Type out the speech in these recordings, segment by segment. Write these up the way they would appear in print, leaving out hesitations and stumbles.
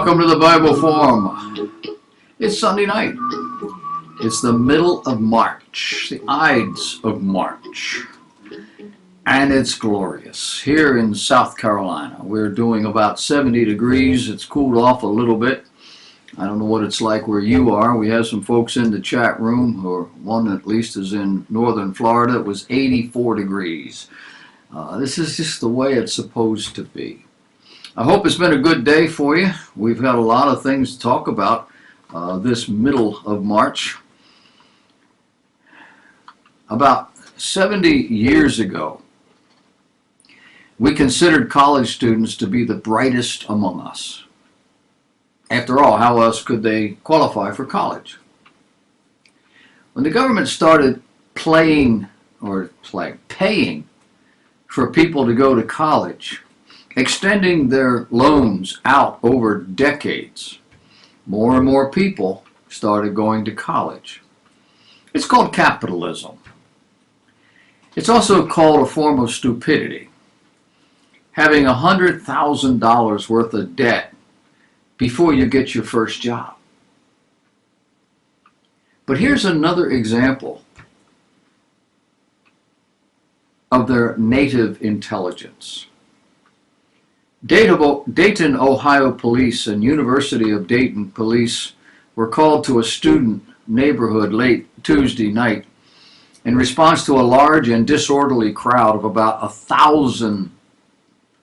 Welcome to the Bible Forum. It's Sunday night. It's the middle of March, the Ides of March. And it's glorious. Here in South Carolina, we're doing about 70 degrees. It's cooled off a little bit. I don't know what it's like where you are. We have some folks in the chat room, or one at least is in northern Florida. It was 84 degrees. This is just the way it's supposed to be. I hope it's been a good day for you. We've got a lot of things to talk about this middle of March. About 70 years ago, we considered college students to be the brightest among us. After all, how else could they qualify for college? When the government started paying for people to go to college, extending their loans out over decades, more and more people started going to college. It's called capitalism. It's also called a form of stupidity. Having $100,000 worth of debt before you get your first job. But here's another example of their native intelligence. Dayton, Ohio police and University of Dayton police were called to a student neighborhood late Tuesday night in response to a large and disorderly crowd of about 1,000,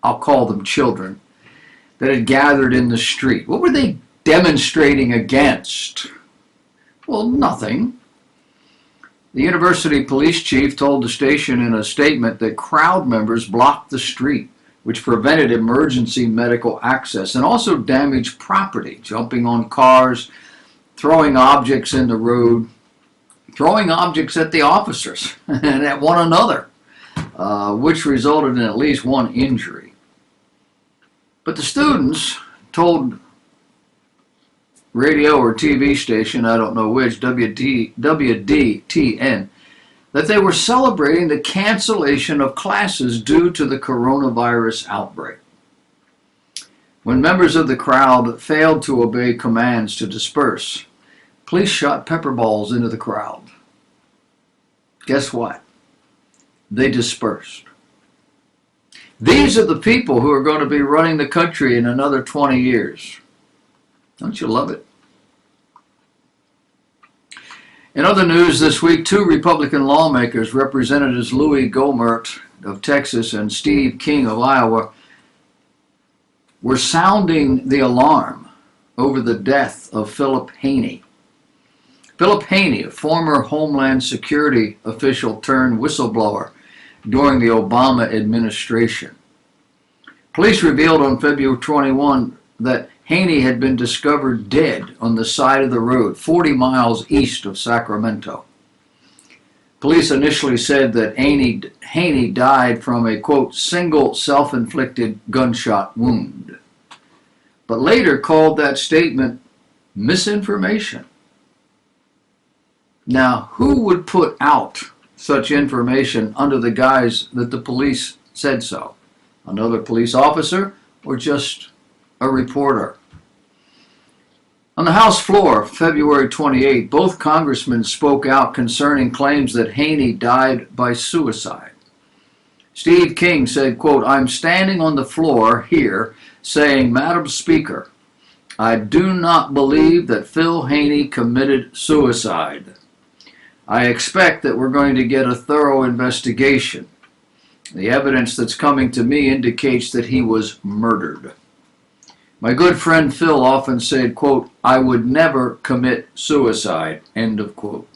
I'll call them children, that had gathered in the street. What were they demonstrating against? Well, nothing. The university police chief told the station in a statement that crowd members blocked the street, which prevented emergency medical access and also damaged property, jumping on cars, throwing objects in the road, throwing objects at the officers and at one another, which resulted in at least one injury. But the students told radio or TV station, I don't know which, WDTN, that they were celebrating the cancellation of classes due to the coronavirus outbreak. When members of the crowd failed to obey commands to disperse, police shot pepper balls into the crowd. Guess what? They dispersed. These are the people who are going to be running the country in another 20 years. Don't you love it? In other news this week, two Republican lawmakers, Representatives Louis Gohmert of Texas and Steve King of Iowa, were sounding the alarm over the death of Philip Haney. Philip Haney, a former Homeland Security official turned whistleblower during the Obama administration. Police revealed on February 21 that Haney had been discovered dead on the side of the road 40 miles east of Sacramento. Police initially said that Haney died from a, quote, single self-inflicted gunshot wound, but later called that statement misinformation. Now, who would put out such information under the guise that the police said so? Another police officer or just a reporter? On the House floor, February 28, both congressmen spoke out concerning claims that Haney died by suicide. Steve King said, quote, I'm standing on the floor here saying, Madam Speaker, I do not believe that Phil Haney committed suicide. I expect that we're going to get a thorough investigation. The evidence that's coming to me indicates that he was murdered. My good friend Phil often said, quote, I would never commit suicide, end of quote.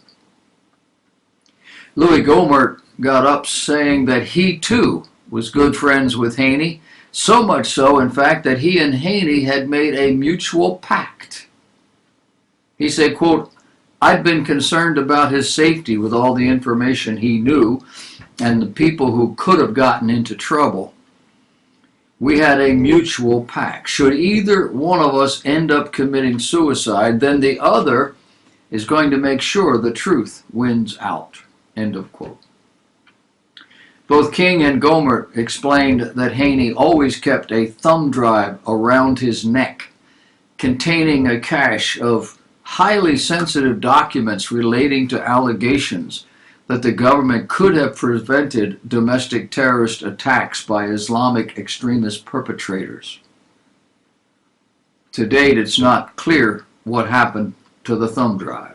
Louis Gohmert got up saying that he too was good friends with Haney, so much so, in fact, that he and Haney had made a mutual pact. He said, quote, I'd been concerned about his safety with all the information he knew and the people who could have gotten into trouble. We had a mutual pact. Should either one of us end up committing suicide, then the other is going to make sure the truth wins out. End of quote. Both King and Gohmert explained that Haney always kept a thumb drive around his neck containing a cache of highly sensitive documents relating to allegations that the government could have prevented domestic terrorist attacks by Islamic extremist perpetrators. To date, it's not clear what happened to the thumb drive.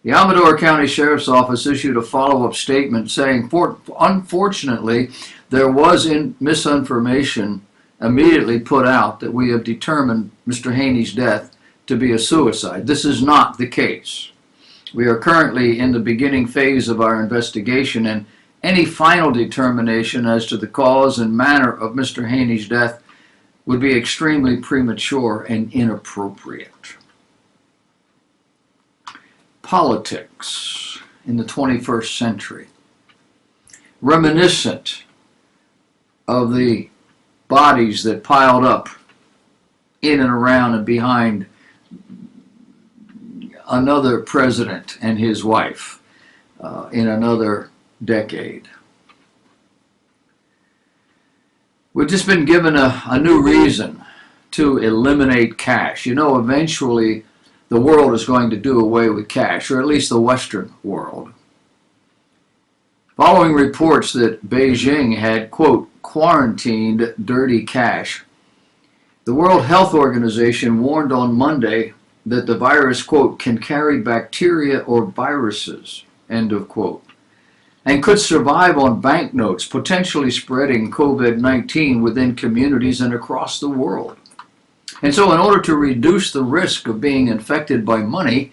The Amador County Sheriff's Office issued a follow-up statement saying, unfortunately, there was misinformation immediately put out that we have determined Mr. Haney's death to be a suicide. This is not the case. We are currently in the beginning phase of our investigation, and any final determination as to the cause and manner of Mr. Haney's death would be extremely premature and inappropriate. Politics in the 21st century. Reminiscent of the bodies that piled up in and around and behind another president and his wife in another decade. We've just been given a new reason to eliminate cash. You know, eventually the world is going to do away with cash, or at least the Western world. Following reports that Beijing had, quote, quarantined dirty cash, the World Health Organization warned on Monday that the virus, quote, can carry bacteria or viruses, end of quote, and could survive on banknotes, potentially spreading COVID-19 within communities and across the world. And so in order to reduce the risk of being infected by money,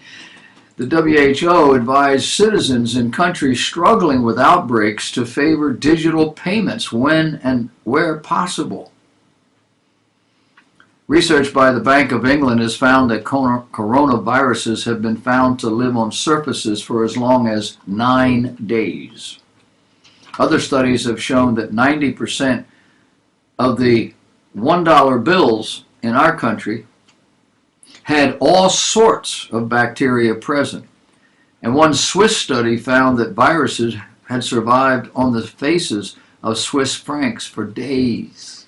the WHO advised citizens in countries struggling with outbreaks to favor digital payments when and where possible. Research by the Bank of England has found that coronaviruses have been found to live on surfaces for as long as 9 days. Other studies have shown that 90% of the $1 bills in our country had all sorts of bacteria present. And one Swiss study found that viruses had survived on the faces of Swiss francs for days.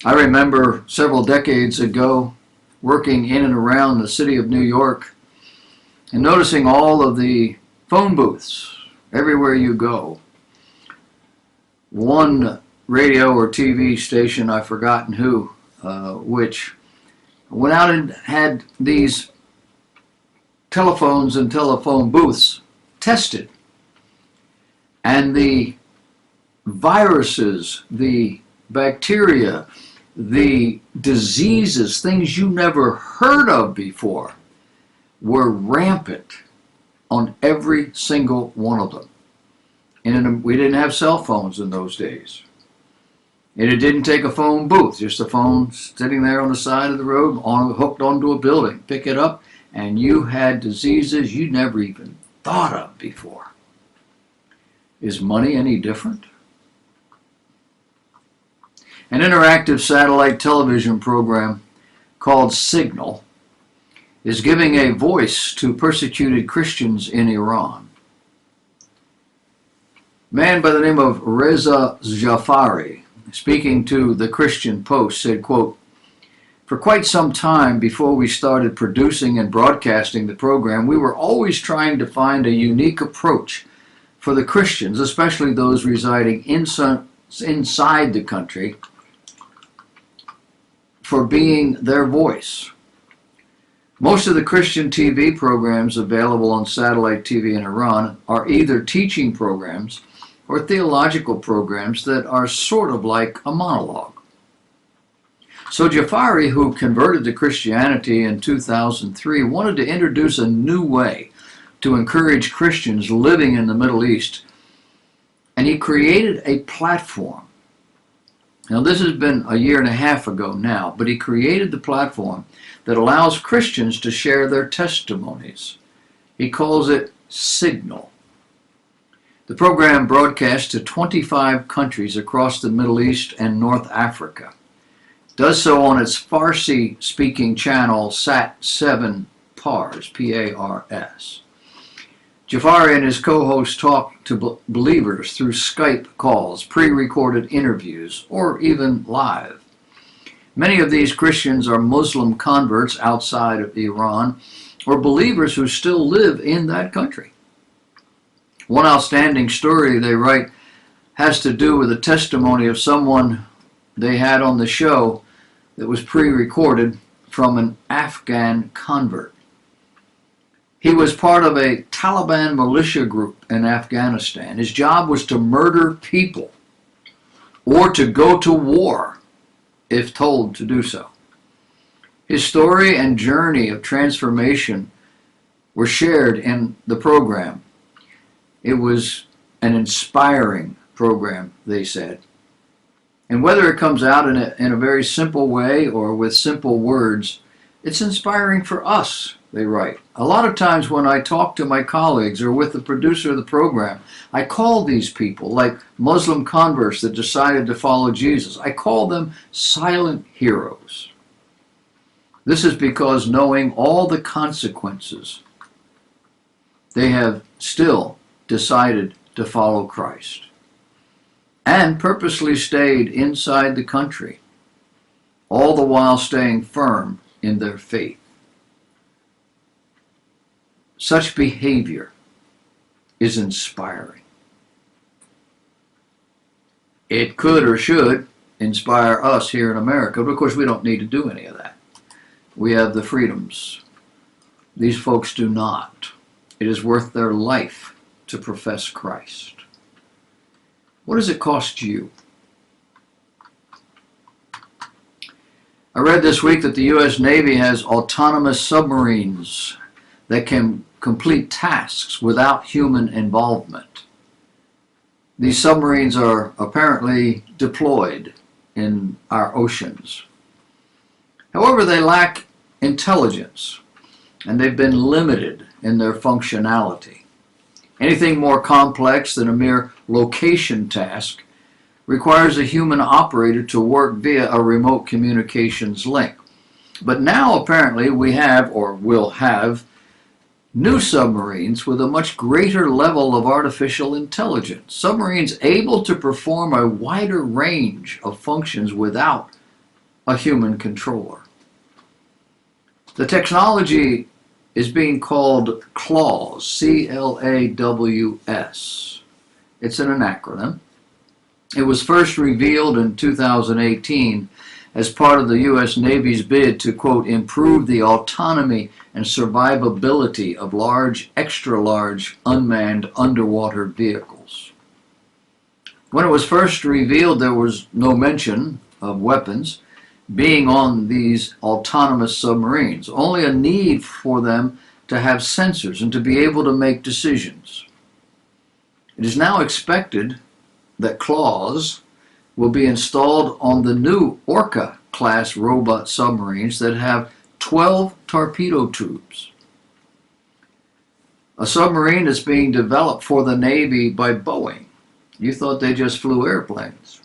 I remember several decades ago working in and around the city of New York and noticing all of the phone booths everywhere you go. One radio or TV station, I've forgotten who, which went out and had these telephones and telephone booths tested. And the viruses, the bacteria, the diseases, things you never heard of before, were rampant on every single one of them. And we didn't have cell phones in those days. And it didn't take a phone booth, just a phone sitting there on the side of the road, hooked onto a building. Pick it up, and you had diseases you never even thought of before. Is money any different? An interactive satellite television program called Signal is giving a voice to persecuted Christians in Iran. A man by the name of Reza Jafari, speaking to the Christian Post, said, quote, "For quite some time before we started producing and broadcasting the program, we were always trying to find a unique approach for the Christians, especially those residing inside the country, for being their voice. Most of the Christian TV programs available on satellite TV in Iran are either teaching programs or theological programs that are sort of like a monologue. So Jafari, who converted to Christianity in 2003, wanted to introduce a new way to encourage Christians living in the Middle East, and he created a platform. Now, this has been a year and a half ago now, but he created the platform that allows Christians to share their testimonies. He calls it Signal. The program broadcasts to 25 countries across the Middle East and North Africa. It does so on its Farsi-speaking channel Sat7 Pars, P-A-R-S. Jafari and his co-hosts talk to believers through Skype calls, pre-recorded interviews, or even live. Many of these Christians are Muslim converts outside of Iran or believers who still live in that country. One outstanding story they write has to do with a testimony of someone they had on the show that was pre-recorded from an Afghan convert. He was part of a Taliban militia group in Afghanistan. His job was to murder people or to go to war if told to do so. His story and journey of transformation were shared in the program. It was an inspiring program, they said. And whether it comes out in a very simple way or with simple words, it's inspiring for us, they write. A lot of times when I talk to my colleagues or with the producer of the program, I call these people, like Muslim converts that decided to follow Jesus, I call them silent heroes. This is because knowing all the consequences, they have still decided to follow Christ and purposely stayed inside the country, all the while staying firm in their faith. Such behavior is inspiring. It could or should inspire us here in America, but of course we don't need to do any of that. We have the freedoms. These folks do not. It is worth their life to profess Christ. What does it cost you? I read this week that the U.S. Navy has autonomous submarines that can complete tasks without human involvement. These submarines are apparently deployed in our oceans. However, they lack intelligence, and they've been limited in their functionality. Anything more complex than a mere location task requires a human operator to work via a remote communications link. But now apparently we have, or will have, new submarines with a much greater level of artificial intelligence. Submarines able to perform a wider range of functions without a human controller. The technology is being called CLAWS, C-L-A-W-S. It's an acronym. It was first revealed in 2018 as part of the U.S. Navy's bid to, quote, improve the autonomy and survivability of large, extra-large, unmanned underwater vehicles. When it was first revealed, there was no mention of weapons being on these autonomous submarines, only a need for them to have sensors and to be able to make decisions. It is now expected that CLAWS will be installed on the new Orca-class robot submarines that have 12 torpedo tubes. A submarine is being developed for the Navy by Boeing. You thought they just flew airplanes.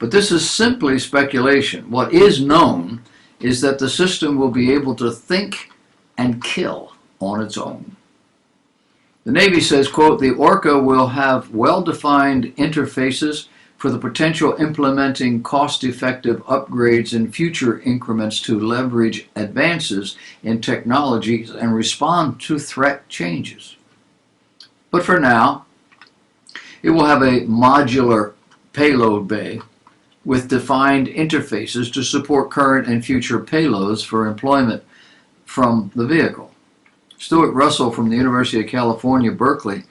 But this is simply speculation. What is known is that the system will be able to think and kill on its own. The Navy says, quote, the Orca will have well-defined interfaces for the potential implementing cost-effective upgrades in future increments to leverage advances in technologies and respond to threat changes. But for now, it will have a modular payload bay with defined interfaces to support current and future payloads for employment from the vehicle. Stuart Russell from the University of California, Berkeley,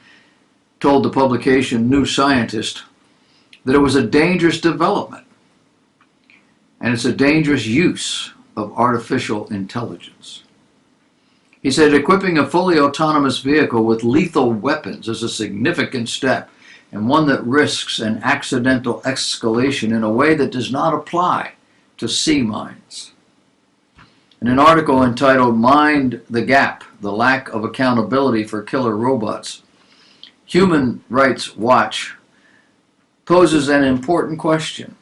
told the publication New Scientist that it was a dangerous development and it's a dangerous use of artificial intelligence. He said equipping a fully autonomous vehicle with lethal weapons is a significant step and one that risks an accidental escalation in a way that does not apply to sea mines. In an article entitled Mind the Gap, the Lack of Accountability for Killer Robots, Human Rights Watch poses an important question.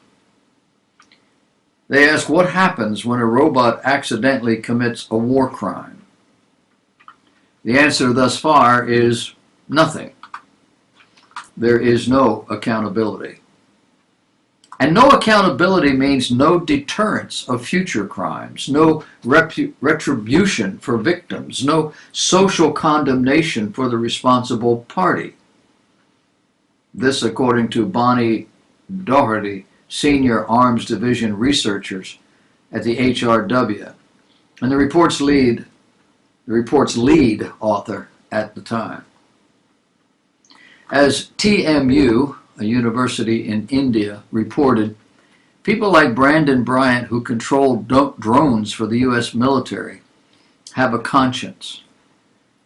They ask what happens when a robot accidentally commits a war crime. The answer thus far is nothing. There is no accountability. And no accountability means no deterrence of future crimes, no retribution for victims, no social condemnation for the responsible party. This according to Bonnie Doherty, senior Arms Division researchers at the HRW, and the report's lead author at the time. As TMU, a university in India, reported, people like Brandon Bryant, who controlled drones for the U.S. military, have a conscience,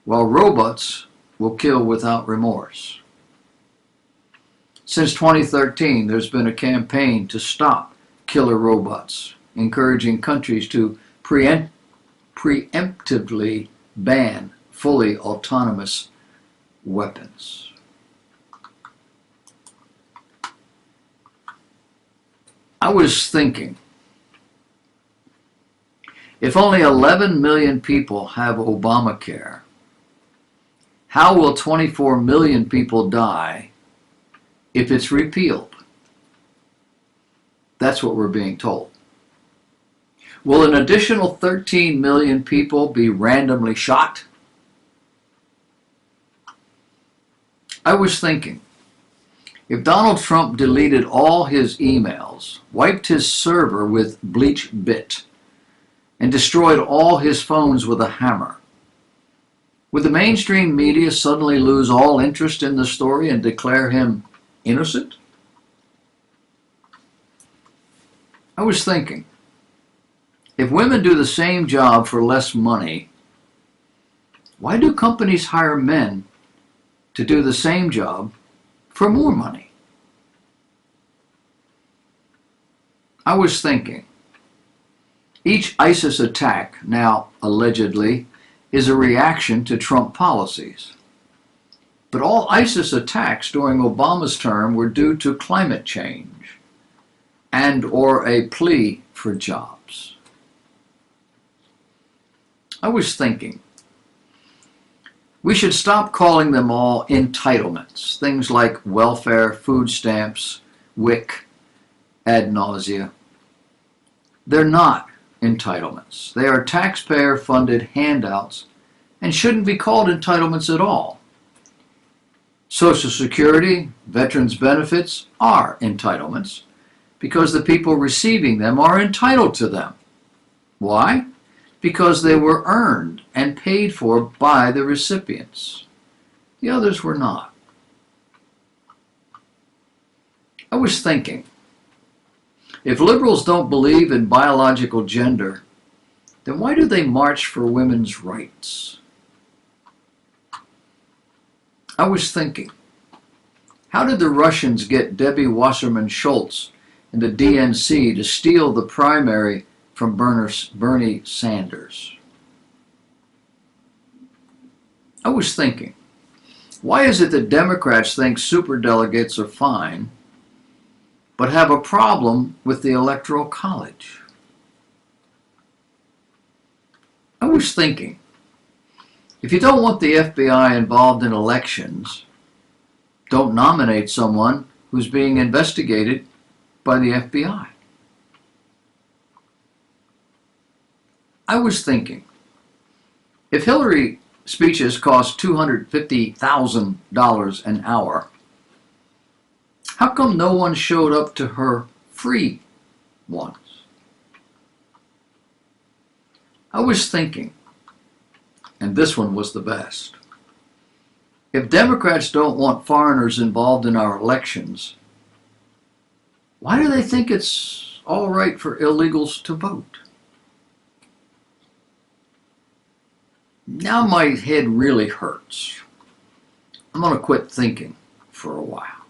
while robots will kill without remorse. Since 2013, there's been a campaign to stop killer robots, encouraging countries to preemptively ban fully autonomous weapons. I was thinking, if only 11 million people have Obamacare, how will 24 million people die if it's repealed? That's what we're being told. Will an additional 13 million people be randomly shot? I was thinking, if Donald Trump deleted all his emails, wiped his server with BleachBit, and destroyed all his phones with a hammer, would the mainstream media suddenly lose all interest in the story and declare him innocent? I was thinking, if women do the same job for less money, why do companies hire men to do the same job for more money? I was thinking, each ISIS attack, now allegedly, is a reaction to Trump policies. But all ISIS attacks during Obama's term were due to climate change and or a plea for jobs. I was thinking, we should stop calling them all entitlements, things like welfare, food stamps, WIC, ad nausea. They're not entitlements. They are taxpayer-funded handouts and shouldn't be called entitlements at all. Social Security, veterans' benefits are entitlements because the people receiving them are entitled to them. Why? Because they were earned and paid for by the recipients. The others were not. I was thinking, if liberals don't believe in biological gender, then why do they march for women's rights? I was thinking, how did the Russians get Debbie Wasserman Schultz and the DNC to steal the primary from Bernie Sanders? I was thinking, why is it that Democrats think superdelegates are fine, but have a problem with the Electoral College? I was thinking, if you don't want the FBI involved in elections, don't nominate someone who's being investigated by the FBI. I was thinking, if Hillary speeches cost $250,000 an hour, how come no one showed up to her free ones? I was thinking, and this one was the best, if Democrats don't want foreigners involved in our elections, why do they think it's all right for illegals to vote? Now my head really hurts. I'm going to quit thinking for a while.